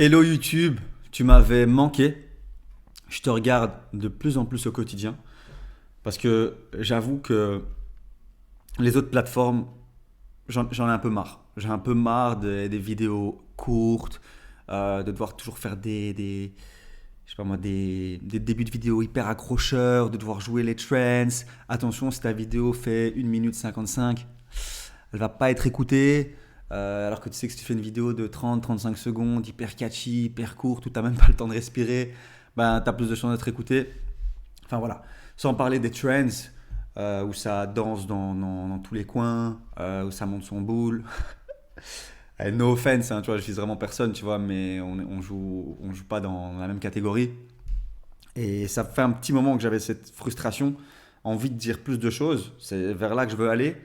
Hello YouTube, tu m'avais manqué. Je te regarde de plus en plus au quotidien parce que j'avoue que les autres plateformes, j'en ai un peu marre. J'ai un peu marre des vidéos courtes, de devoir toujours faire je sais pas moi, des débuts de vidéo hyper accrocheurs, de devoir jouer les trends. Attention, si ta vidéo fait 1 minute 55, elle va pas être écoutée. Alors que tu sais que si tu fais une vidéo de 30-35 secondes, hyper catchy, hyper courte, où tu n'as même pas le temps de respirer, ben, tu as plus de chances d'être écouté. Enfin voilà. Sans parler des trends, où ça danse dans tous les coins, où ça monte son boule. No offense, hein, tu vois, je vise vraiment personne, tu vois, mais on joue pas dans la même catégorie. Et ça fait un petit moment que j'avais cette frustration, envie de dire plus de choses. C'est vers là que je veux aller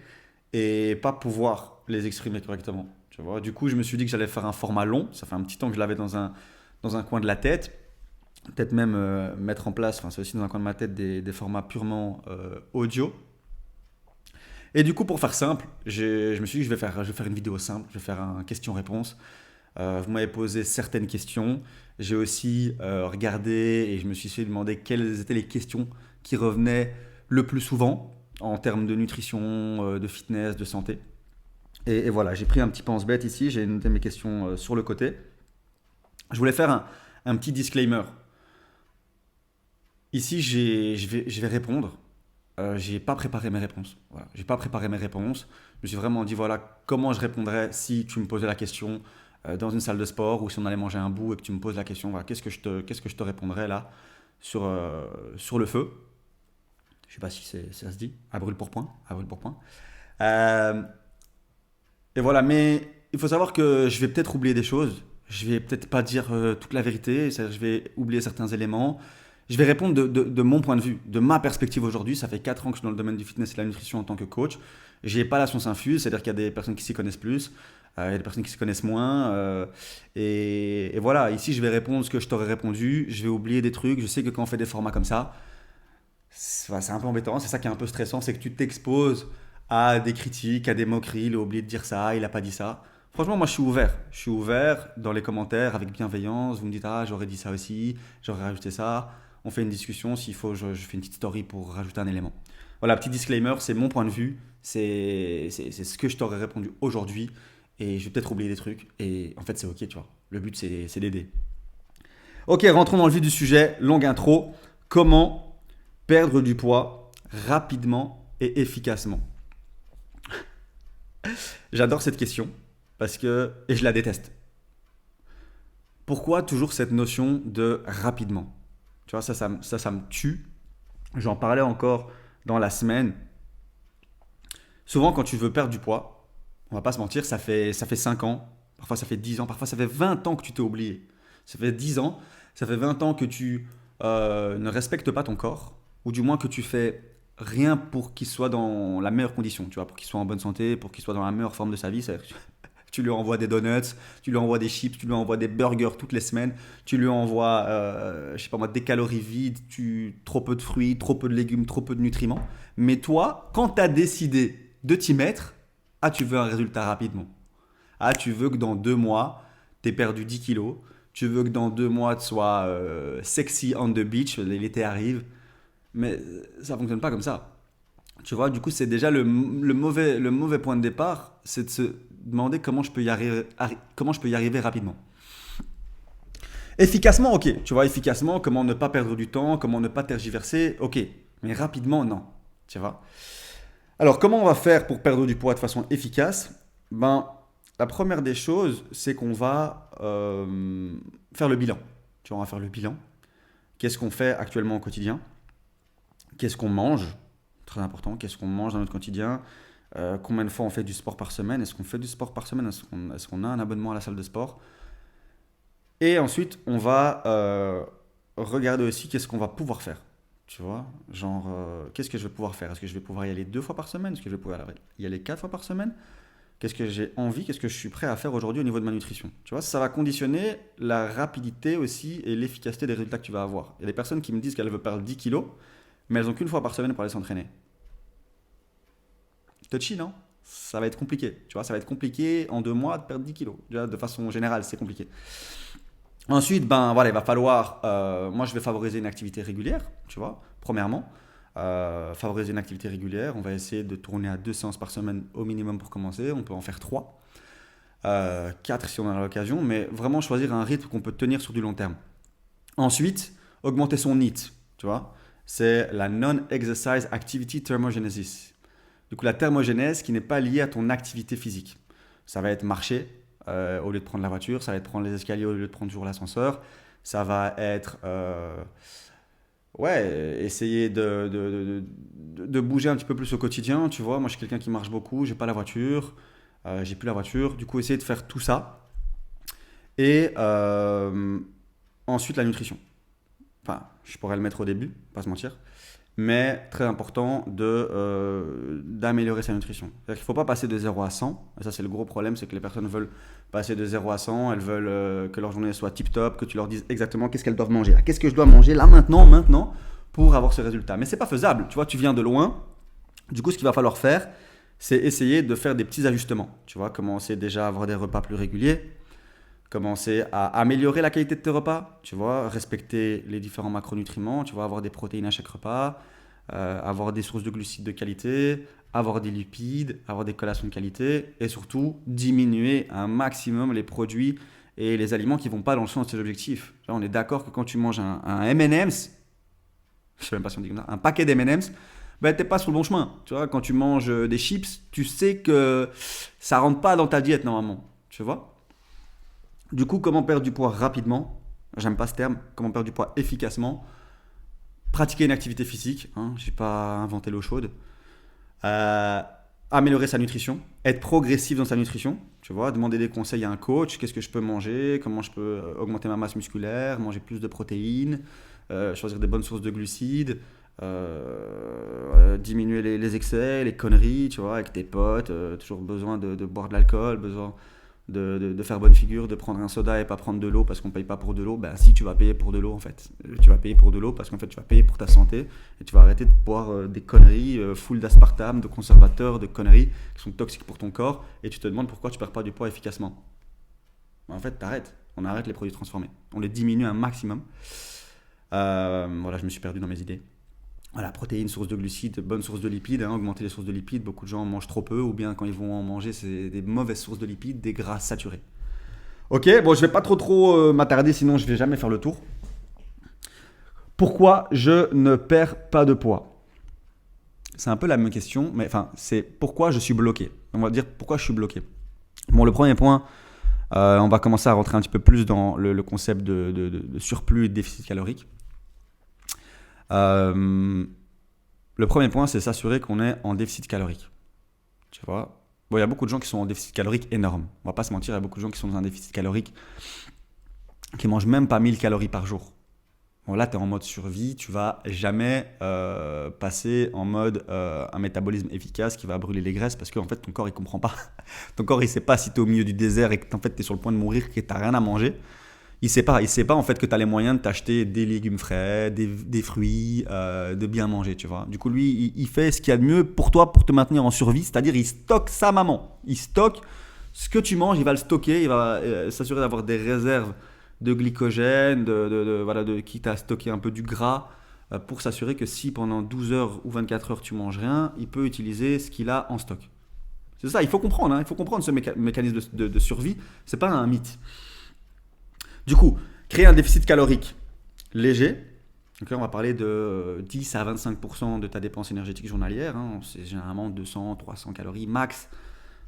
et pas pouvoir les exprimer correctement. Tu vois. Du coup, je me suis dit que j'allais faire un format long. Ça fait un petit temps que je l'avais dans un coin de la tête. Peut-être même mettre en place, enfin c'est aussi dans un coin de ma tête, des formats purement audio. Et du coup, pour faire simple, je me suis dit que je vais faire une vidéo simple, je vais faire un question-réponse. Vous m'avez posé certaines questions. J'ai aussi regardé et je me suis fait demander quelles étaient les questions qui revenaient le plus souvent en termes de nutrition, de fitness, de santé. Et voilà, j'ai pris un petit pense-bête ici, j'ai noté mes questions sur le côté. Je voulais faire un petit disclaimer. Ici, je vais répondre. J'ai pas préparé mes réponses. Voilà. J'ai pas préparé mes réponses. Je me suis vraiment dit, voilà, comment je répondrais si tu me posais la question dans une salle de sport ou si on allait manger un bout et que tu me poses la question, voilà, qu'est-ce que je te répondrais là sur le feu. Je sais pas si ça se dit, à brûle pour point. À brûle pour point. Euh, Et voilà, mais il faut savoir que je vais peut-être oublier des choses. Je vais peut-être pas dire toute la vérité. C'est-à-dire, je vais oublier certains éléments. Je vais répondre de mon point de vue, de ma perspective aujourd'hui. Ça fait 4 ans que je suis dans le domaine du fitness et de la nutrition en tant que coach. J'ai pas la science infuse, c'est-à-dire qu'il y a des personnes qui s'y connaissent plus, il y a des personnes qui s'y connaissent moins. Et voilà, ici je vais répondre ce que je t'aurais répondu. Je vais oublier des trucs. Je sais que quand on fait des formats comme ça, c'est un peu embêtant, c'est ça qui est un peu stressant, c'est que tu t'exposes à des critiques, à des moqueries, il a oublié de dire ça, il a pas dit ça. Franchement, moi je suis ouvert. Je suis ouvert dans les commentaires avec bienveillance. Vous me dites, ah, j'aurais dit ça aussi, j'aurais rajouté ça. On fait une discussion. S'il faut, je fais une petite story pour rajouter un élément. Voilà, petit disclaimer, c'est mon point de vue. C'est ce que je t'aurais répondu aujourd'hui. Et je vais peut-être oublier des trucs. Et en fait, c'est ok, tu vois. Le but, c'est d'aider. Ok, rentrons dans le vif du sujet. Longue intro. Comment perdre du poids rapidement et efficacement? J'adore cette question parce que et je la déteste. Pourquoi toujours cette notion de rapidement? Tu vois, ça me tue. J'en parlais encore dans la semaine. Souvent, quand tu veux perdre du poids, on va pas se mentir, ça fait 5 ans, parfois ça fait 10 ans, parfois ça fait 20 ans que tu t'es oublié. Ça fait 10 ans, ça fait 20 ans que tu ne respectes pas ton corps, ou du moins que tu fais rien pour qu'il soit dans la meilleure condition, tu vois, pour qu'il soit en bonne santé, pour qu'il soit dans la meilleure forme de sa vie. C'est-à-dire que tu lui envoies des donuts, tu lui envoies des chips, tu lui envoies des burgers toutes les semaines, tu lui envoies, je sais pas moi, des calories vides, trop peu de fruits, trop peu de légumes, trop peu de nutriments. Mais toi, quand tu as décidé de t'y mettre, ah, tu veux un résultat rapidement. Ah, tu veux que dans 2 mois, tu aies perdu 10 kilos. Tu veux que dans 2 mois, tu sois sexy on the beach, l'été arrive. Mais ça fonctionne pas comme ça. Tu vois, du coup, c'est déjà le mauvais point de départ, c'est de se demander comment je peux y arriver rapidement. Efficacement, ok. Tu vois, efficacement, comment ne pas perdre du temps, comment ne pas tergiverser, ok. Mais rapidement, non. Tu vois. Alors, comment on va faire pour perdre du poids de façon efficace? Ben, la première des choses, c'est qu'on va faire le bilan. Tu vois, on va faire le bilan. Qu'est-ce qu'on fait actuellement au quotidien? Qu'est-ce qu'on mange? Très important. Qu'est-ce qu'on mange dans notre quotidien? Combien de fois on fait du sport par semaine? Est-ce qu'on fait du sport par semaine? Est-ce qu'on a un abonnement à la salle de sport? Et ensuite, on va regarder aussi qu'est-ce qu'on va pouvoir faire. Tu vois, genre, qu'est-ce que je vais pouvoir faire? Est-ce que je vais pouvoir y aller 2 fois par semaine? Est-ce que je vais pouvoir y aller 4 fois par semaine? Qu'est-ce que j'ai envie? Qu'est-ce que je suis prêt à faire aujourd'hui au niveau de ma nutrition? Tu vois, ça va conditionner la rapidité aussi et l'efficacité des résultats que tu vas avoir. Il y a des personnes qui me disent qu'elles veulent perdre 10 kilos, mais elles ont qu'une fois par semaine pour aller s'entraîner. Touchy, non? Ça va être compliqué. Tu vois, ça va être compliqué en 2 mois de perdre 10 kilos. Tu vois, de façon générale, c'est compliqué. Ensuite, ben voilà, il va falloir, moi je vais favoriser une activité régulière, tu vois, premièrement. Favoriser une activité régulière, on va essayer de tourner à 2 séances par semaine au minimum pour commencer, on peut en faire 3, 4 si on a l'occasion, mais vraiment choisir un rythme qu'on peut tenir sur du long terme. Ensuite, augmenter son NEAT, tu vois, c'est la Non-Exercise Activity Thermogenesis. Du coup, la thermogénèse qui n'est pas liée à ton activité physique. Ça va être marcher au lieu de prendre la voiture, ça va être prendre les escaliers au lieu de prendre toujours l'ascenseur, ça va être ouais, essayer de bouger un petit peu plus au quotidien, tu vois. Moi, je suis quelqu'un qui marche beaucoup, j'ai pas la voiture, j'ai plus la voiture, du coup, essayer de faire tout ça. Et ensuite, la nutrition. Enfin, je pourrais le mettre au début, pas se mentir. Mais très important d'améliorer sa nutrition. C'est-à-dire qu'il ne faut pas passer de 0 à 100. Et ça, c'est le gros problème, c'est que les personnes veulent passer de 0 à 100. Elles veulent que leur journée soit tip-top, que tu leur dises exactement qu'est-ce qu'elles doivent manger. Là. Qu'est-ce que je dois manger là, maintenant, pour avoir ce résultat. Mais c'est pas faisable. Tu vois, tu viens de loin. Du coup, ce qu'il va falloir faire, c'est essayer de faire des petits ajustements. Tu vois, commencer déjà à avoir des repas plus réguliers, commencer à améliorer la qualité de tes repas, tu vois, respecter les différents macronutriments, tu vois, avoir des protéines à chaque repas, avoir des sources de glucides de qualité, avoir des lipides, avoir des collations de qualité, et surtout diminuer un maximum les produits et les aliments qui ne vont pas dans le sens de tes objectifs. On est d'accord que quand tu manges un M&M's, je sais même pas si on dit comme ça, un paquet d'M&M's, ben, t'es pas sur le bon chemin. Tu vois, quand tu manges des chips, tu sais que ça rentre pas dans ta diète normalement. Tu vois. Du coup, comment perdre du poids rapidement? J'aime pas ce terme. Comment perdre du poids efficacement? Pratiquer une activité physique. Hein, j'ai pas inventé l'eau chaude. Euh, Améliorer sa nutrition. Être progressif dans sa nutrition. Tu vois, demander des conseils à un coach. Qu'est-ce que je peux manger? Comment je peux augmenter ma masse musculaire? Manger plus de protéines? Choisir des bonnes sources de glucides? Diminuer les excès, les conneries, tu vois, avec tes potes. Toujours besoin de boire de l'alcool, besoin de faire bonne figure, de prendre un soda et pas prendre de l'eau parce qu'on paye pas pour de l'eau, ben si tu vas payer pour de l'eau en fait. Tu vas payer pour de l'eau parce qu'en fait tu vas payer pour ta santé et tu vas arrêter de boire des conneries full d'aspartame, de conservateurs, de conneries qui sont toxiques pour ton corps et tu te demandes pourquoi tu perds pas du poids efficacement. Ben, en fait t'arrêtes, on arrête les produits transformés, on les diminue un maximum. Voilà, je me suis perdu dans mes idées. Voilà, protéines, source de glucides, bonne source de lipides, hein, augmenter les sources de lipides. Beaucoup de gens en mangent trop peu, ou bien quand ils vont en manger, c'est des mauvaises sources de lipides, des gras saturés. Ok, bon, je vais pas trop m'attarder, sinon je vais jamais faire le tour. Pourquoi je ne perds pas de poids? C'est un peu la même question, mais enfin, c'est pourquoi je suis bloqué. On va dire pourquoi je suis bloqué. Bon, le premier point, on va commencer à rentrer un petit peu plus dans le concept de surplus et de déficit calorique. Euh, le premier point, c'est s'assurer qu'on est en déficit calorique. Tu vois. Bon, il y a beaucoup de gens qui sont en déficit calorique énorme. On va pas se mentir, il y a beaucoup de gens qui sont dans un déficit calorique qui mangent même pas 1000 calories par jour. Bon, là, tu es en mode survie, tu vas jamais passer en mode un métabolisme efficace qui va brûler les graisses parce que en fait, ton corps, il comprend pas. Ton corps, il sait pas si tu es au milieu du désert et que en fait, tu es sur le point de mourir, que tu n'as rien à manger. Il sait pas en fait que tu as les moyens de t'acheter des légumes frais, des fruits, de bien manger, tu vois. Du coup, lui, il fait ce qu'il y a de mieux pour toi pour te maintenir en survie, c'est-à-dire il stocke sa maman. Il stocke ce que tu manges, il va le stocker, il va s'assurer d'avoir des réserves de glycogène, voilà, quitte à stocker un peu du gras, pour s'assurer que si pendant 12 heures ou 24 heures tu manges rien, il peut utiliser ce qu'il a en stock. C'est ça, il faut comprendre, hein, il faut comprendre ce mécanisme de survie, c'est pas un mythe. Du coup, créer un déficit calorique léger. Donc là, on va parler de 10 à 25% de ta dépense énergétique journalière. Hein. C'est généralement 200, 300 calories, max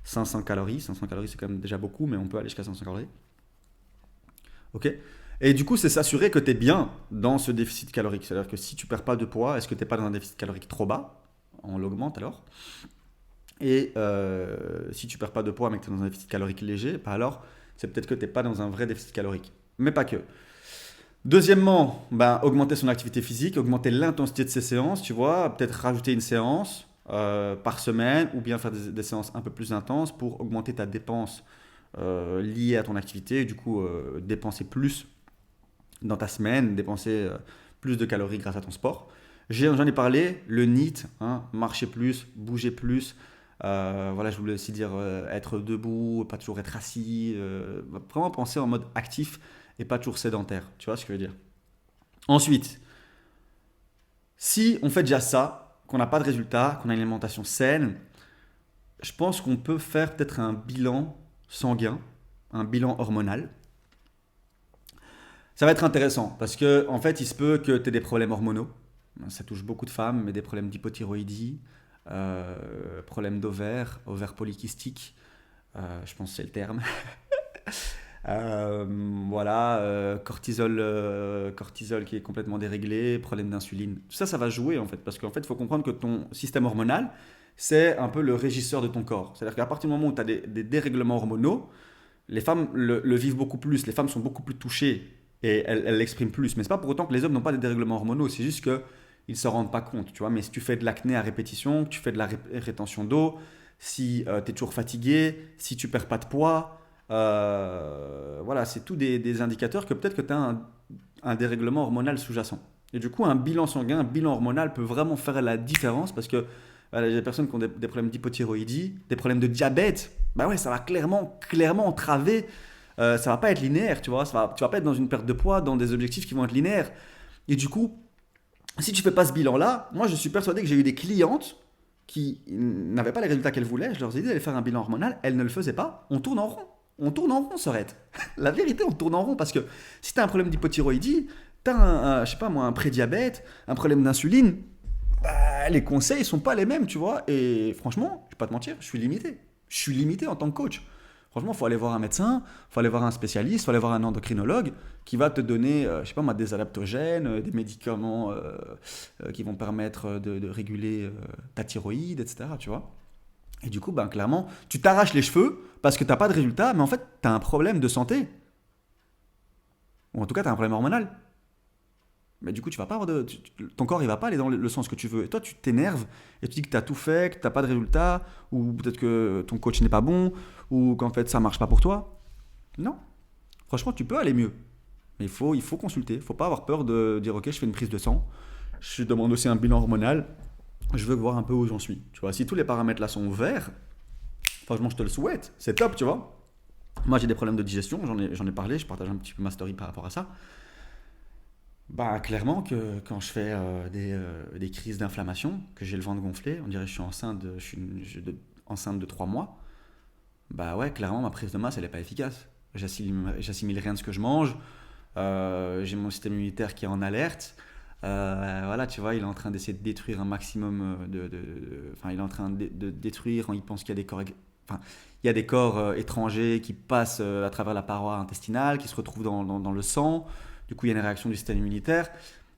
500 calories. 500 calories, c'est quand même déjà beaucoup, mais on peut aller jusqu'à 500 calories. Ok. Et du coup, c'est s'assurer que tu es bien dans ce déficit calorique. C'est-à-dire que si tu perds pas de poids, est-ce que tu n'es pas dans un déficit calorique trop bas? On l'augmente alors. Et si tu perds pas de poids, mais que tu es dans un déficit calorique léger, bah alors c'est peut-être que tu n'es pas dans un vrai déficit calorique. Mais pas que. Deuxièmement, ben, augmenter son activité physique, augmenter l'intensité de ses séances, tu vois, peut-être rajouter une séance par semaine ou bien faire des séances un peu plus intenses pour augmenter ta dépense liée à ton activité et du coup dépenser plus dans ta semaine, dépenser plus de calories grâce à ton sport. J'en ai parlé, le NEAT, hein, marcher plus, bouger plus. Voilà, je voulais aussi dire être debout, pas toujours être assis. Vraiment penser en mode actif et pas toujours sédentaire. Tu vois ce que je veux dire? Ensuite, si on fait déjà ça, qu'on n'a pas de résultat, qu'on a une alimentation saine, je pense qu'on peut faire peut-être un bilan sanguin, un bilan hormonal. Ça va être intéressant parce que en fait, il se peut que tu aies des problèmes hormonaux. Ça touche beaucoup de femmes, mais des problèmes d'hypothyroïdie, problèmes d'ovaires, ovaires polykystiques, je pense que c'est le terme. Euh, voilà, cortisol qui est complètement déréglé, problème d'insuline. Tout ça, ça va jouer en fait, parce qu'en fait, il faut comprendre que ton système hormonal, c'est un peu le régisseur de ton corps. C'est-à-dire qu'à partir du moment où tu as des dérèglements hormonaux, les femmes le vivent beaucoup plus, les femmes sont beaucoup plus touchées et elles l'expriment plus. Mais c'est pas pour autant que les hommes n'ont pas des dérèglements hormonaux, c'est juste que ils ne s'en rendent pas compte, tu vois. Mais si tu fais de l'acné à répétition, que tu fais de la rétention d'eau, si tu es toujours fatigué, si tu perds pas de poids, voilà, c'est tout des indicateurs que peut-être que tu as un dérèglement hormonal sous-jacent. Et du coup, un bilan sanguin, un bilan hormonal peut vraiment faire la différence parce que voilà, il y a des personnes qui ont des problèmes d'hypothyroïdie, des problèmes de diabète. Bah ouais, ça va clairement entraver. Ça va pas être linéaire, tu vois. Tu vas pas être dans une perte de poids, dans des objectifs qui vont être linéaires. Et du coup, si tu fais pas ce bilan-là, moi je suis persuadé que j'ai eu des clientes qui n'avaient pas les résultats qu'elles voulaient. Je leur ai dit d'aller faire un bilan hormonal, elles ne le faisaient pas. On tourne en rond. On tourne en rond, Sorette. La vérité, on tourne en rond parce que si tu as un problème d'hypothyroïdie, tu as je sais pas moi, un prédiabète, un problème d'insuline, bah, les conseils sont pas les mêmes, tu vois. Et franchement, je vais pas te mentir, je suis limité. Je suis limité en tant que coach. Franchement, il faut aller voir un médecin, il faut aller voir un spécialiste, il faut aller voir un endocrinologue qui va te donner, je sais pas moi, des adaptogènes, des médicaments qui vont permettre de réguler ta thyroïde, etc. Tu vois. Et du coup, ben, clairement, tu t'arraches les cheveux parce que tu n'as pas de résultat, mais en fait, tu as un problème de santé. Ou en tout cas, tu as un problème hormonal. Mais du coup, tu vas pas avoir ton corps, il va pas aller dans le sens que tu veux. Et toi, tu t'énerves et tu dis que tu as tout fait, que tu n'as pas de résultat, ou peut-être que ton coach n'est pas bon, ou qu'en fait, ça marche pas pour toi. Non. Franchement, tu peux aller mieux. Mais il faut consulter. Il ne faut pas avoir peur de dire, ok, je fais une prise de sang, je demande aussi un bilan hormonal, je veux voir un peu où j'en suis. Tu vois, si tous les paramètres là sont verts, franchement, je te le souhaite. C'est top, tu vois. Moi, j'ai des problèmes de digestion, j'en ai parlé, je partage un petit peu ma story par rapport à ça. Bah, clairement que quand je fais des crises d'inflammation, que j'ai le ventre gonflé, on dirait que je suis enceinte de 3 mois, bah ouais, clairement, ma prise de masse, elle n'est pas efficace. J'assimile rien de ce que je mange, j'ai mon système immunitaire qui est en alerte. Voilà, tu vois, il est en train d'essayer de détruire un maximum enfin, il est en train de détruire, il pense qu'il y a des corps, enfin, il y a des corps étrangers qui passent à travers la paroi intestinale, qui se retrouvent dans le sang. Du coup, il y a une réaction du système immunitaire.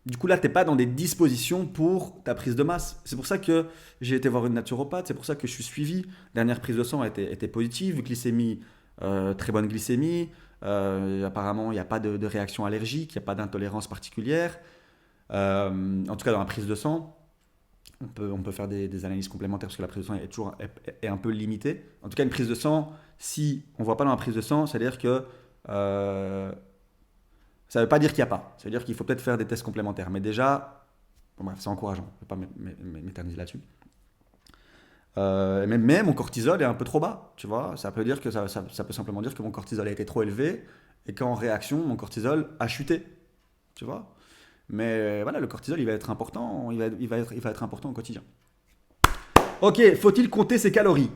Du coup, là, tu n'es pas dans des dispositions pour ta prise de masse. C'est pour ça que j'ai été voir une naturopathe, c'est pour ça que je suis suivi. Dernière prise de sang était positive, glycémie, très bonne glycémie. Apparemment, il n'y a pas de réaction allergique, il n'y a pas d'intolérance particulière. En tout cas, dans la prise de sang, on peut faire des analyses complémentaires parce que la prise de sang est un peu limitée. En tout cas, une prise de sang, si on ne voit pas dans la prise de sang, c'est-à-dire que ça ne veut pas dire qu'il n'y a pas. Ça veut dire qu'il faut peut-être faire des tests complémentaires. Mais déjà, bon, bref, c'est encourageant. Je ne vais pas m'éterniser là-dessus. Mais mon cortisol est un peu trop bas. Tu vois, ça peut dire que ça peut simplement dire que mon cortisol a été trop élevé et qu'en réaction, mon cortisol a chuté. Tu vois. Mais voilà, le cortisol, il va être important. Il va être important au quotidien. Ok, faut-il compter ses calories?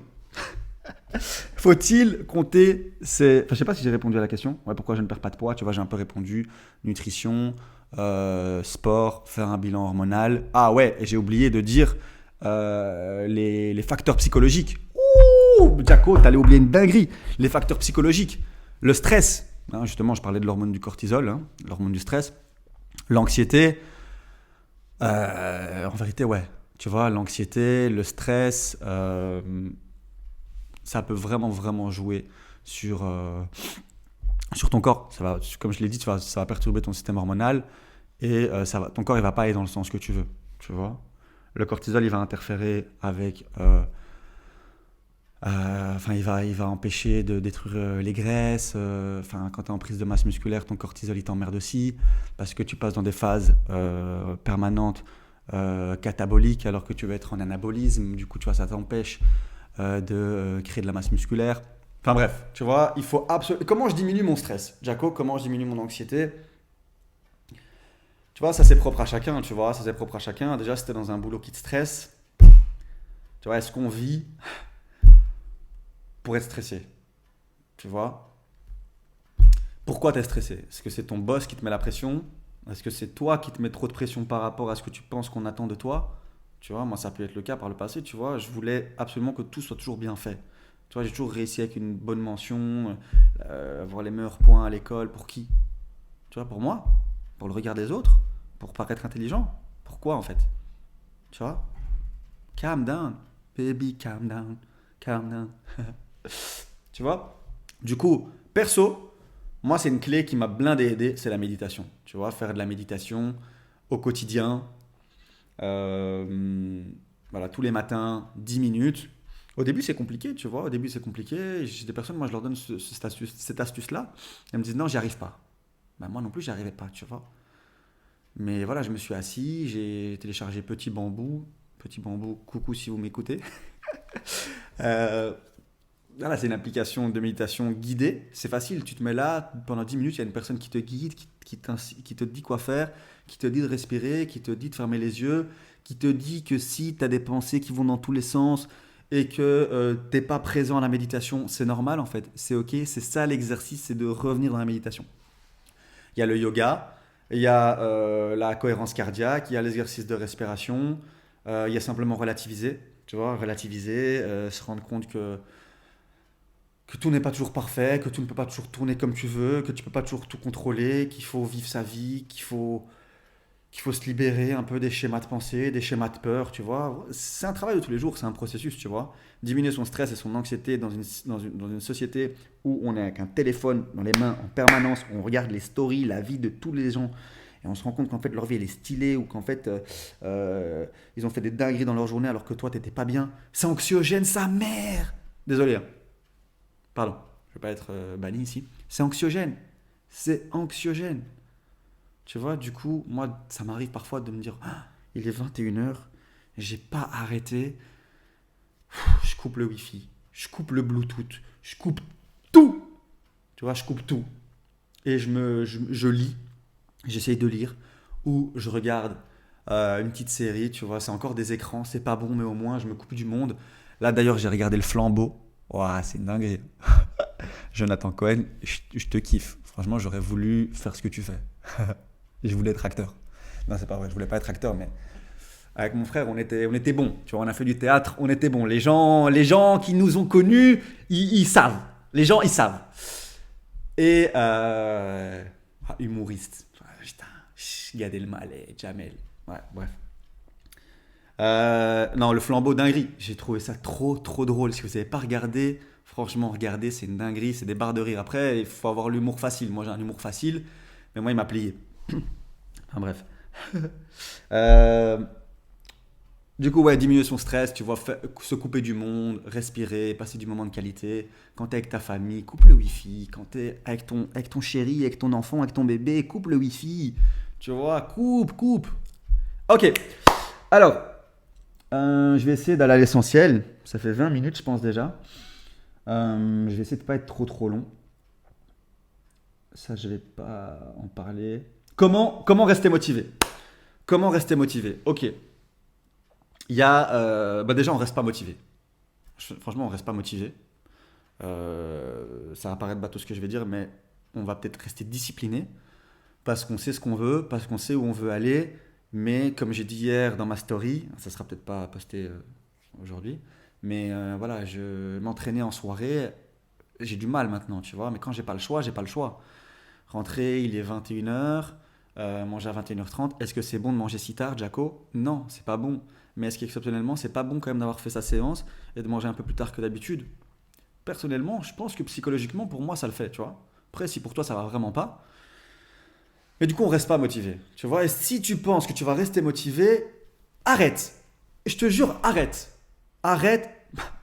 Faut-il compter ses... Enfin, je sais pas si j'ai répondu à la question. Ouais, pourquoi je ne perds pas de poids? Tu vois, j'ai un peu répondu. Nutrition, sport, faire un bilan hormonal. Ah ouais, et j'ai oublié de dire les facteurs psychologiques. Ouh, Jaco, t'allais oublier une dinguerie. Les facteurs psychologiques. Le stress. Hein, justement, je parlais de l'hormone du cortisol, hein, l'hormone du stress. L'anxiété. En vérité, ouais. Tu vois, l'anxiété, le stress... ça peut vraiment jouer sur ton corps. Ça va, comme je l'ai dit, ça va perturber ton système hormonal et ton corps il va pas aller dans le sens que tu veux. Tu vois, le cortisol il va interférer avec, enfin il va empêcher de détruire les graisses. Enfin quand tu es en prise de masse musculaire, ton cortisol il t'emmerde aussi parce que tu passes dans des phases permanentes cataboliques alors que tu veux être en anabolisme. Du coup tu vois ça t'empêche de créer de la masse musculaire. Enfin bref, tu vois, il faut absolument... Comment je diminue mon stress? Jaco, comment je diminue mon anxiété? Tu vois, ça c'est propre à chacun, tu vois, ça c'est propre à chacun. Déjà, si t'es dans un boulot qui te stresse, tu vois, est-ce qu'on vit pour être stressé? Tu vois? Pourquoi t'es stressé? Est-ce que c'est ton boss qui te met la pression? Est-ce que c'est toi qui te mets trop de pression par rapport à ce que tu penses qu'on attend de toi? Tu vois, moi ça peut être le cas par le passé, tu vois, je voulais absolument que tout soit toujours bien fait. Tu vois, j'ai toujours réussi avec une bonne mention, avoir les meilleurs points à l'école. Pour qui? Tu vois, pour moi? Pour le regard des autres? Pour paraître intelligent? Pourquoi en fait? Tu vois? Calm down, baby, calm down, calm down. Tu vois? Du coup, perso, moi, c'est une clé qui m'a blindé aidé, c'est la méditation. Tu vois, faire de la méditation au quotidien, euh, voilà, tous les matins, 10 minutes. Au début, c'est compliqué, tu vois. Au début, c'est compliqué. J'ai des personnes, moi, je leur donne cette astuce-là. Elles me disent non, j'y arrive pas. Ben, moi non plus, j'y arrivais pas, tu vois. Mais voilà, je me suis assis, j'ai téléchargé Petit Bambou. Petit Bambou, coucou si vous m'écoutez. Euh, Voilà, c'est une application de méditation guidée. C'est facile, tu te mets là, pendant 10 minutes, il y a une personne qui te guide, qui te dit quoi faire, qui te dit de respirer, qui te dit de fermer les yeux, qui te dit que si tu as des pensées qui vont dans tous les sens et que tu n'es pas présent à la méditation, c'est normal en fait, c'est ok, c'est ça l'exercice, c'est de revenir dans la méditation. Il y a le yoga, il y a la cohérence cardiaque, il y a l'exercice de respiration, il y a simplement relativiser, tu vois, relativiser, se rendre compte que tout n'est pas toujours parfait, que tout ne peut pas toujours tourner comme tu veux, que tu ne peux pas toujours tout contrôler, qu'il faut vivre sa vie, qu'il faut se libérer un peu des schémas de pensée, des schémas de peur, tu vois. C'est un travail de tous les jours, c'est un processus, tu vois. Diminuer son stress et son anxiété dans une société où on est avec un téléphone dans les mains en permanence, on regarde les stories, la vie de tous les gens, et on se rend compte qu'en fait leur vie elle est stylée, ou qu'en fait ils ont fait des dingueries dans leur journée alors que toi t'étais pas bien. C'est anxiogène, sa mère. Désolé, hein. Pardon, je ne vais pas être banni ici. C'est anxiogène. C'est anxiogène. Tu vois, du coup, moi, ça m'arrive parfois de me dire, ah, il est 21 heures, j'ai pas arrêté. Je coupe le Wi-Fi, je coupe le Bluetooth, je coupe tout. Tu vois, je coupe tout. Et je lis, j'essaye de lire, ou je regarde une petite série, tu vois, c'est encore des écrans, c'est pas bon, mais au moins, je me coupe du monde. Là, d'ailleurs, j'ai regardé Le Flambeau. Ouah, c'est une dinguerie. Jonathan Cohen, je te kiffe. Franchement, j'aurais voulu faire ce que tu fais. Je voulais être acteur. Non, c'est pas vrai, je voulais pas être acteur, mais avec mon frère, on était bons. Tu vois, on a fait du théâtre, on était bons. Les gens qui nous ont connus, ils savent. Les gens, ils savent. Et humoriste. Putain, Gad Elmaleh, Jamel. Ouais, bref. Non, Le Flambeau, dinguerie. J'ai trouvé ça trop, trop drôle. Si vous n'avez pas regardé, franchement, regardez, c'est une dinguerie, c'est des barres de rire. Après, il faut avoir l'humour facile. Moi, j'ai un humour facile, mais moi, il m'a plié. Enfin, bref. Euh, du coup, ouais, diminuer son stress, tu vois, se couper du monde, respirer, passer du moment de qualité. Quand t'es avec ta famille, coupe le wifi. Quand t'es avec ton chéri, avec ton enfant, avec ton bébé, coupe le wifi. Tu vois, coupe, coupe. Ok, alors, je vais essayer d'aller à l'essentiel. Ça fait 20 minutes, je pense déjà. Je vais essayer de ne pas être trop trop long. Ça, je vais pas en parler. Comment rester motivé? Comment rester motivé? Ok. Il y a. Déjà, on reste pas motivé. Franchement, on reste pas motivé. Ça va paraître bateau ce que je vais dire, mais on va peut-être rester discipliné parce qu'on sait ce qu'on veut, parce qu'on sait où on veut aller. Mais comme j'ai dit hier dans ma story, ça sera peut-être pas posté aujourd'hui, mais voilà, je m'entraînais en soirée. J'ai du mal maintenant, tu vois. Mais quand j'ai pas le choix, j'ai pas le choix. Rentrer, il est 21 heures, manger à 21h30. Est-ce que c'est bon de manger si tard, Jaco? Non, c'est pas bon. Mais est-ce qu'exceptionnellement, c'est pas bon quand même d'avoir fait sa séance et de manger un peu plus tard que d'habitude? Personnellement, je pense que psychologiquement, pour moi, ça le fait, tu vois. Après, si pour toi, ça va vraiment pas. Mais du coup, on reste pas motivé, tu vois. Et si tu penses que tu vas rester motivé, arrête. Je te jure, arrête. Arrête.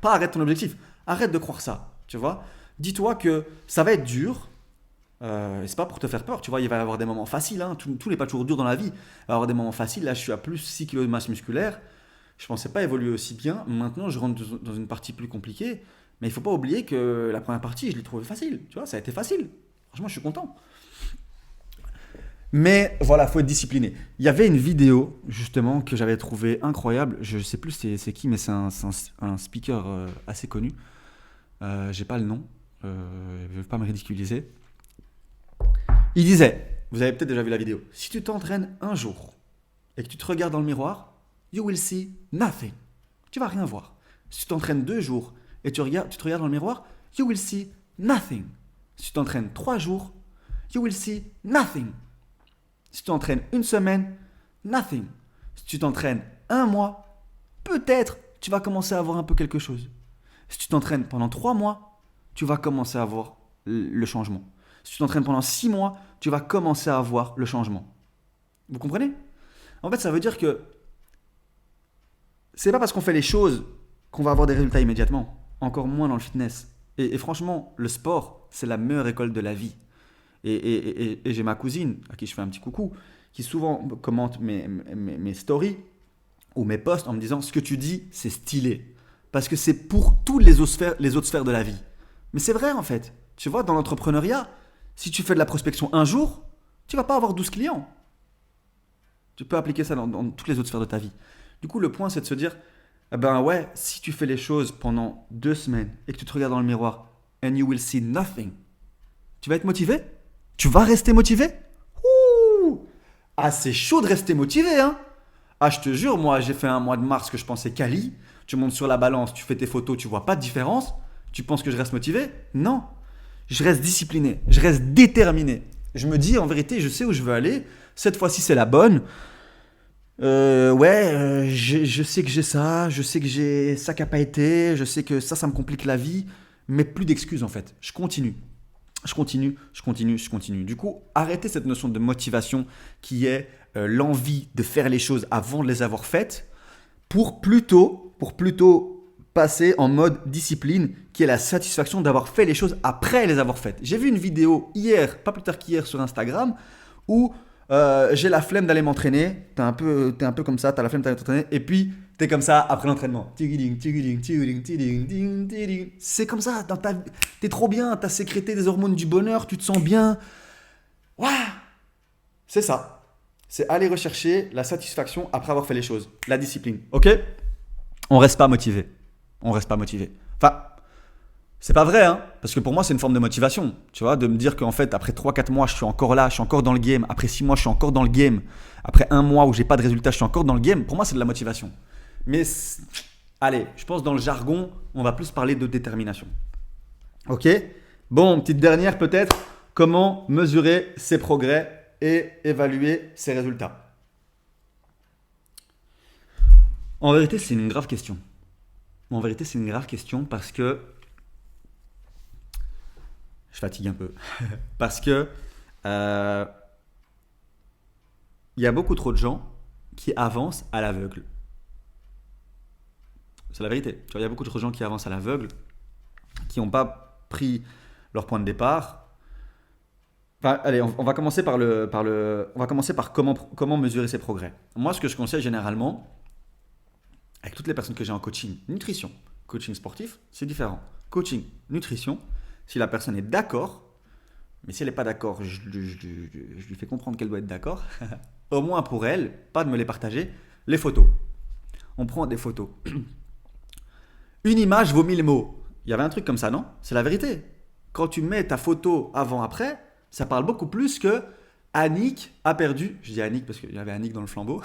Pas arrête ton objectif. Arrête de croire ça, tu vois. Dis-toi que ça va être dur. Et c'est pas pour te faire peur, tu vois, il va y avoir des moments faciles, hein. Tout n'est pas toujours dur dans la vie. Il va y avoir des moments faciles, là je suis à plus 6 kilos de masse musculaire, je pensais pas évoluer aussi bien, maintenant je rentre dans une partie plus compliquée, Mais il ne faut pas oublier que la première partie, je l'ai trouvée facile. Tu vois, ça a été facile. Franchement, je suis content. Mais voilà, faut être discipliné. Il y avait une vidéo justement que j'avais trouvée incroyable. Je sais plus c'est qui, mais c'est un speaker assez connu. J'ai pas le nom. Je veux pas me ridiculiser. Il disait, vous avez peut-être déjà vu la vidéo. Si tu t'entraînes un jour et que tu te regardes dans le miroir, you will see nothing. Tu vas rien voir. Si tu t'entraînes 2 jours et tu te regardes dans le miroir, you will see nothing. Si tu t'entraînes 3 jours, you will see nothing. Si tu t'entraînes une semaine, nothing. Si tu t'entraînes un mois, peut-être tu vas commencer à avoir un peu quelque chose. Si tu t'entraînes pendant 3 mois, tu vas commencer à avoir le changement. Si tu t'entraînes pendant 6 mois, tu vas commencer à avoir le changement. Vous comprenez? En fait, ça veut dire que c'est pas parce qu'on fait les choses qu'on va avoir des résultats immédiatement. Encore moins dans le fitness. Et franchement, le sport, c'est la meilleure école de la vie. Et j'ai ma cousine, à qui je fais un petit coucou, qui souvent commente mes stories ou mes posts en me disant ce que tu dis, c'est stylé. Parce que c'est pour toutes les autres sphères de la vie. Mais c'est vrai en fait. Tu vois, dans l'entrepreneuriat, si tu fais de la prospection un jour, tu vas pas avoir 12 clients. Tu peux appliquer ça dans toutes les autres sphères de ta vie. Du coup, le point, c'est de se dire, eh ben ouais, si tu fais les choses pendant 2 semaines et que tu te regardes dans le miroir, and you will see nothing, tu vas être motivé? Tu vas rester motivé? Ouh! Ah, c'est chaud de rester motivé, hein? Ah, je te jure, moi, j'ai fait un mois de mars que je pensais quali. Tu montes sur la balance, tu fais tes photos, tu vois pas de différence. Tu penses que je reste motivé? Non. Je reste discipliné, je reste déterminé. Je me dis, en vérité, je sais où je veux aller. Cette fois-ci, c'est la bonne. Je sais que j'ai ça, je sais que j'ai ça qui n'a pas été, je sais que ça me complique la vie, mais plus d'excuses en fait. Je continue. Je continue. Du coup, arrêtez cette notion de motivation qui est l'envie de faire les choses avant de les avoir faites pour plutôt passer en mode discipline qui est la satisfaction d'avoir fait les choses après les avoir faites. J'ai vu une vidéo hier, pas plus tard qu'hier sur Instagram, où j'ai la flemme d'aller m'entraîner. T'es un peu comme ça, t'as la flemme d'aller t'entraîner et puis t'es comme ça après l'entraînement. C'est comme ça, t'es trop bien, t'as sécrété des hormones du bonheur, tu te sens bien. Waouh! C'est ça. C'est aller rechercher la satisfaction après avoir fait les choses. La discipline. Ok? On reste pas motivé. Enfin, c'est pas vrai, hein, parce que pour moi, c'est une forme de motivation. Tu vois, de me dire qu'en fait, après 3-4 mois, je suis encore là, je suis encore dans le game. Après 6 mois, je suis encore dans le game. Après 1 mois où j'ai pas de résultat, je suis encore dans le game. Pour moi, c'est de la motivation. Mais allez, je pense dans le jargon, on va plus parler de détermination. Ok? Bon, petite dernière peut-être. Comment mesurer ses progrès et évaluer ses résultats? En vérité, c'est une grave question. Parce que je fatigue un peu. Parce que il y a beaucoup trop de gens qui avancent à l'aveugle. C'est la vérité. Tu vois, il y a beaucoup trop de gens qui avancent à l'aveugle, qui n'ont pas pris leur point de départ. Enfin, allez, on va commencer on va commencer par comment mesurer ses progrès. Moi, ce que je conseille généralement, avec toutes les personnes que j'ai en coaching, nutrition, coaching sportif, c'est différent. Coaching, nutrition, si la personne est d'accord, mais si elle n'est pas d'accord, je lui fais comprendre qu'elle doit être d'accord, au moins pour elle, pas de me les partager, les photos. On prend des photos. Une image vaut 1000 mots. Il y avait un truc comme ça, non? C'est la vérité. Quand tu mets ta photo avant-après, ça parle beaucoup plus que Annick a perdu, je dis Annick parce qu'il y avait Annick dans le flambeau,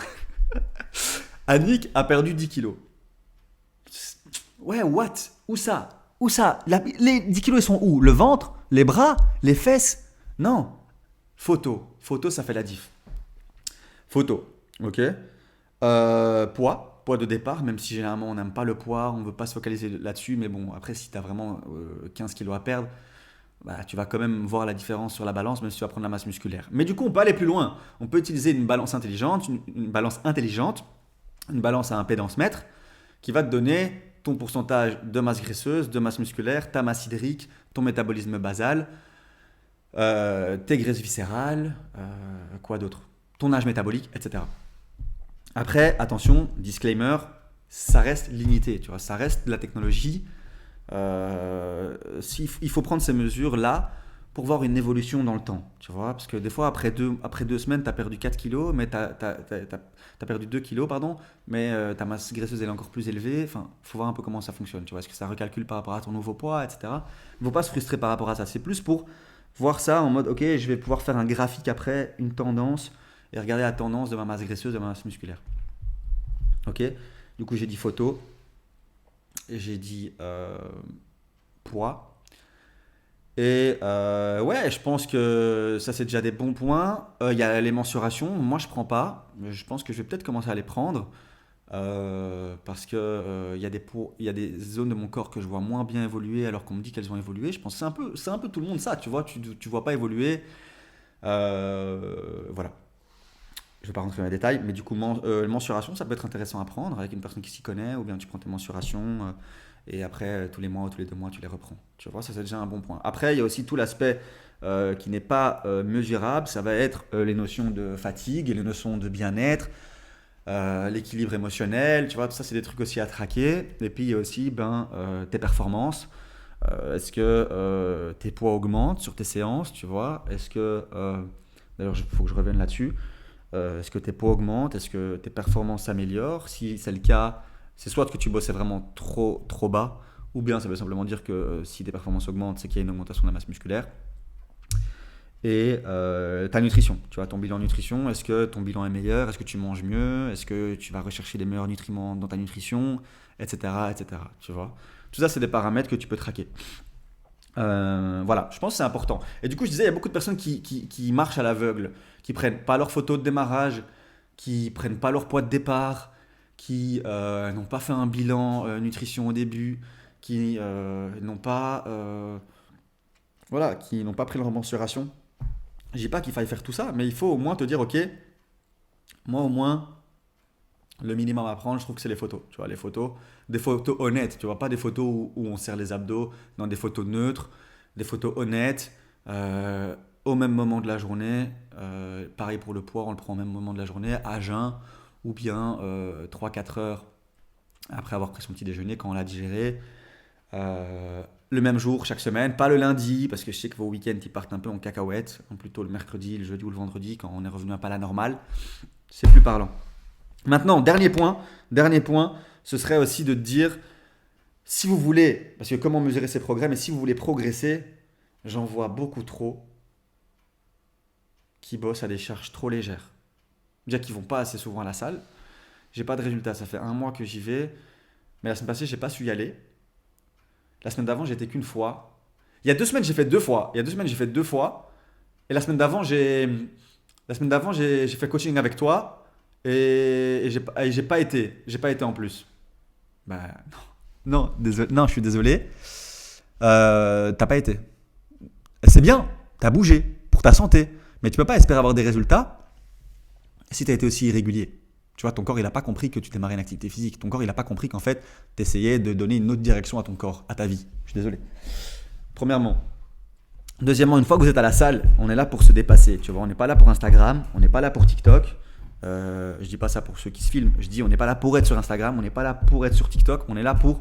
Annick a perdu 10 kilos. Ouais, what? Où ça? Les 10 kilos, ils sont où? Le ventre? Les bras? Les fesses? Non. Photo, ça fait la diff. Photo, ok. Poids de départ, même si généralement on n'aime pas le poids, on ne veut pas se focaliser là-dessus, mais bon, après si tu as vraiment 15 kilos à perdre, bah, tu vas quand même voir la différence sur la balance, même si tu vas prendre la masse musculaire. Mais du coup, on peut aller plus loin. On peut utiliser une balance intelligente, une balance à impédance mètre, qui va te donner ton pourcentage de masse graisseuse, de masse musculaire, ta masse hydrique, ton métabolisme basal, tes graisses viscérales, quoi d'autre, ton âge métabolique, etc. Après, attention, disclaimer, ça reste limité, tu vois, ça reste de la technologie. Il faut prendre ces mesures-là pour voir une évolution dans le temps, tu vois, parce que des fois, après deux semaines, tu as perdu 4 kilos, mais tu as perdu 2 kilos, pardon, mais ta masse graisseuse elle est encore plus élevée. Enfin, il faut voir un peu comment ça fonctionne, tu vois, est-ce que ça recalcule par rapport à ton nouveau poids, etc. Il ne faut pas se frustrer par rapport à ça, c'est plus pour voir ça en mode, ok, je vais pouvoir faire un graphique après, une tendance, et regarder la tendance de ma masse graisseuse, de ma masse musculaire. Ok, du coup, j'ai dit photo, et j'ai dit poids. Et ouais, je pense que ça c'est déjà des bons points. Il y a les mensurations, moi je prends pas. Je pense que je vais peut-être commencer à les prendre parce que il y a des zones de mon corps que je vois moins bien évoluer alors qu'on me dit qu'elles ont évolué. Je pense que c'est un peu tout le monde ça, tu vois, tu vois pas évoluer. Voilà. Je vais pas rentrer dans les détails, mais du coup, mensuration, ça peut être intéressant à prendre avec une personne qui s'y connaît, ou bien tu prends tes mensurations et après, tous les mois ou tous les 2 mois, tu les reprends. Tu vois, ça c'est déjà un bon point. Après, il y a aussi tout l'aspect qui n'est pas mesurable, ça va être les notions de fatigue, les notions de bien-être, l'équilibre émotionnel, tu vois, tout ça c'est des trucs aussi à traquer. Et puis il y a aussi tes performances. Est-ce que tes poids augmentent sur tes séances, tu vois? Est-ce que, d'ailleurs, il faut que je revienne là-dessus. Est-ce que tes poids augmentent? Est-ce que tes performances s'améliorent? Si c'est le cas, c'est soit que tu bossais vraiment trop bas, ou bien ça veut simplement dire que si tes performances augmentent, c'est qu'il y a une augmentation de la masse musculaire. Et ta nutrition, tu vois, ton bilan nutrition, est-ce que ton bilan est meilleur? Est-ce que tu manges mieux? Est-ce que tu vas rechercher les meilleurs nutriments dans ta nutrition? Etc. etc. Tu vois? Tout ça, c'est des paramètres que tu peux traquer. Voilà, je pense que c'est important. Et du coup, je disais, il y a beaucoup de personnes qui marchent à l'aveugle, qui prennent pas leur photo de démarrage, qui prennent pas leur poids de départ, qui n'ont pas fait un bilan nutrition au début, qui n'ont pas, voilà, qui n'ont pas pris leur mensuration. Je dis pas qu'il faille faire tout ça, mais il faut au moins te dire, ok, moi au moins, le minimum à prendre, je trouve que c'est les photos. Tu vois, les photos, des photos honnêtes. Tu vois, pas des photos où on serre les abdos, non, des photos neutres, des photos honnêtes, au même moment de la journée. Pareil pour le poids, on le prend au même moment de la journée, à jeun, ou bien 3-4 heures après avoir pris son petit déjeuner, quand on l'a digéré. Le même jour, chaque semaine, pas le lundi, parce que je sais que vos week-ends ils partent un peu en cacahuète, plutôt le mercredi, le jeudi ou le vendredi, quand on est revenu un peu à la normale. C'est plus parlant. Maintenant, dernier point, ce serait aussi de te dire, si vous voulez, parce que comment mesurer ses progrès, mais si vous voulez progresser, j'en vois beaucoup trop qui bossent à des charges trop légères. Déjà qu'ils vont pas assez souvent à la salle. J'ai pas de résultat, ça fait 1 mois que j'y vais, mais la semaine passée, j'ai pas su y aller. La semaine d'avant, j'étais qu'une fois. Il y a 2 semaines, j'ai fait 2 fois. Il y a 2 semaines, j'ai fait 2 fois. Et la semaine d'avant, j'ai fait coaching avec toi et j'ai pas été en plus. Bah non, non, désolé, non, je suis désolé. T'as pas été. C'est bien, t'as bougé pour ta santé, mais tu peux pas espérer avoir des résultats si t'as été aussi irrégulier. Tu vois, ton corps, il a pas compris que tu démarrais une activité physique. Ton corps, il a pas compris qu'en fait, t'essayais de donner une autre direction à ton corps, à ta vie. Je suis désolé. Premièrement. Deuxièmement, une fois que vous êtes à la salle, on est là pour se dépasser. Tu vois, on n'est pas là pour Instagram, on n'est pas là pour TikTok. Je dis pas ça pour ceux qui se filment. Je dis on n'est pas là pour être sur Instagram, on n'est pas là pour être sur TikTok. On est là pour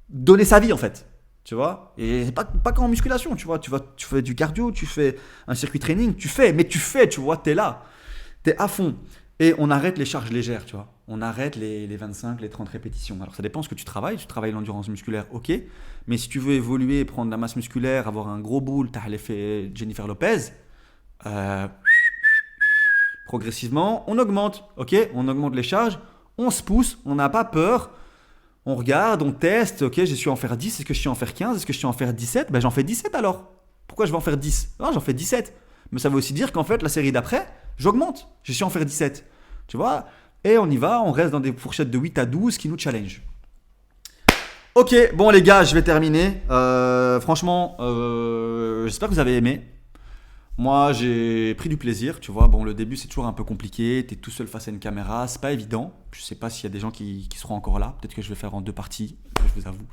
donner sa vie en fait. Tu vois. Et c'est pas qu'en musculation. Tu vois, tu fais du cardio, tu fais un circuit training, mais tu fais. Tu vois, t'es là, t'es à fond. Et on arrête les charges légères. Tu vois. On arrête les 25, les 30 répétitions. Alors ça dépend ce que tu travailles. Tu travailles l'endurance musculaire, ok. Mais si tu veux évoluer, prendre de la masse musculaire, avoir un gros boule, t'as l'effet Jennifer Lopez, progressivement, on augmente, ok. On augmente les charges, on se pousse, on n'a pas peur, on regarde, on teste, ok, je suis en faire 10, est-ce que je suis en faire 15, est-ce que je suis en faire 17? Ben j'en fais 17 alors. Pourquoi je vais en faire 10? Non, j'en fais 17. Mais ça veut aussi dire qu'en fait, la série d'après, j'augmente, je suis en faire 17. Tu vois. Et on y va, on reste dans des fourchettes de 8 à 12 qui nous challenge. Ok, bon les gars, je vais terminer. Franchement, j'espère que vous avez aimé. Moi, j'ai pris du plaisir, tu vois. Bon, le début, c'est toujours un peu compliqué. T'es tout seul face à une caméra, c'est pas évident. Je sais pas s'il y a des gens qui seront encore là. Peut-être que je vais faire en 2 parties, je vous avoue.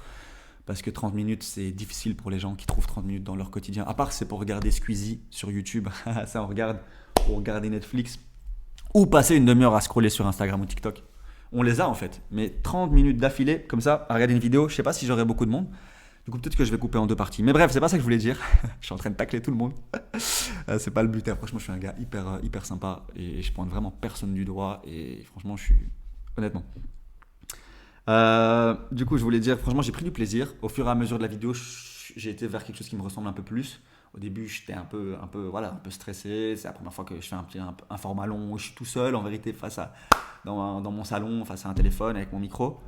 Parce que 30 minutes, c'est difficile pour les gens qui trouvent 30 minutes dans leur quotidien. À part, c'est pour regarder Squeezie sur YouTube. Ça, on regarde. Pour regarder Netflix. Ou passer une demi-heure à scroller sur Instagram ou TikTok. on les a en fait. Mais 30 minutes d'affilée, comme ça, à regarder une vidéo, je sais pas si j'aurai beaucoup de monde. Du coup, peut-être que je vais couper en 2 parties. Mais bref, c'est pas ça que je voulais dire. Je suis en train de tacler tout le monde. C'est pas le but, hein. Franchement, je suis un gars hyper sympa et je pointe vraiment personne du doigt. Et franchement, je suis. Honnêtement. Du coup, je voulais dire, franchement, j'ai pris du plaisir. Au fur et à mesure de la vidéo, j'ai été vers quelque chose qui me ressemble un peu plus. Au début, j'étais un peu stressé. C'est la première fois que je fais un format long où je suis tout seul, en vérité, dans mon salon, face à un téléphone avec mon micro.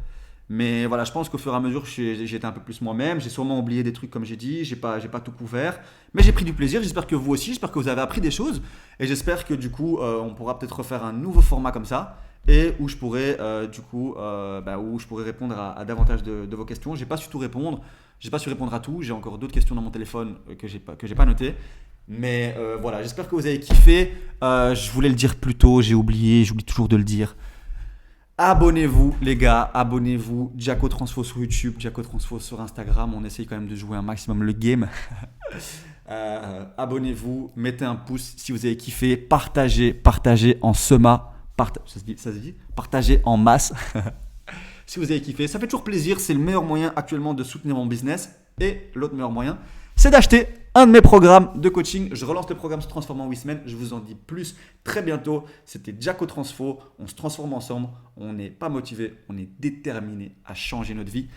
Mais voilà, je pense qu'au fur et à mesure, j'ai été un peu plus moi-même. J'ai sûrement oublié des trucs, comme j'ai dit. J'ai pas tout couvert. Mais j'ai pris du plaisir. J'espère que vous aussi. J'espère que vous avez appris des choses. Et j'espère que du coup, on pourra peut-être refaire un nouveau format comme ça. Et où je pourrais, où je pourrais répondre à davantage de vos questions. J'ai pas su tout répondre. J'ai pas su répondre à tout. J'ai encore d'autres questions dans mon téléphone que j'ai pas notées. Mais voilà, j'espère que vous avez kiffé. Je voulais le dire plus tôt. J'ai oublié. J'oublie toujours de le dire. Abonnez-vous les gars, abonnez-vous. Jacko Transfo sur YouTube, Jacko Transfo sur Instagram. On essaye quand même de jouer un maximum le game. Abonnez-vous, mettez un pouce si vous avez kiffé. Partagez en sema. Ça se dit partagez en masse. Si vous avez kiffé, ça fait toujours plaisir. C'est le meilleur moyen actuellement de soutenir mon business. Et l'autre meilleur moyen, c'est d'acheter un de mes programmes de coaching. Je relance le programme Se transformer en 8 semaines. Je vous en dis plus très bientôt. C'était Jacko Transfo. On se transforme ensemble. On n'est pas motivé. On est déterminé à changer notre vie.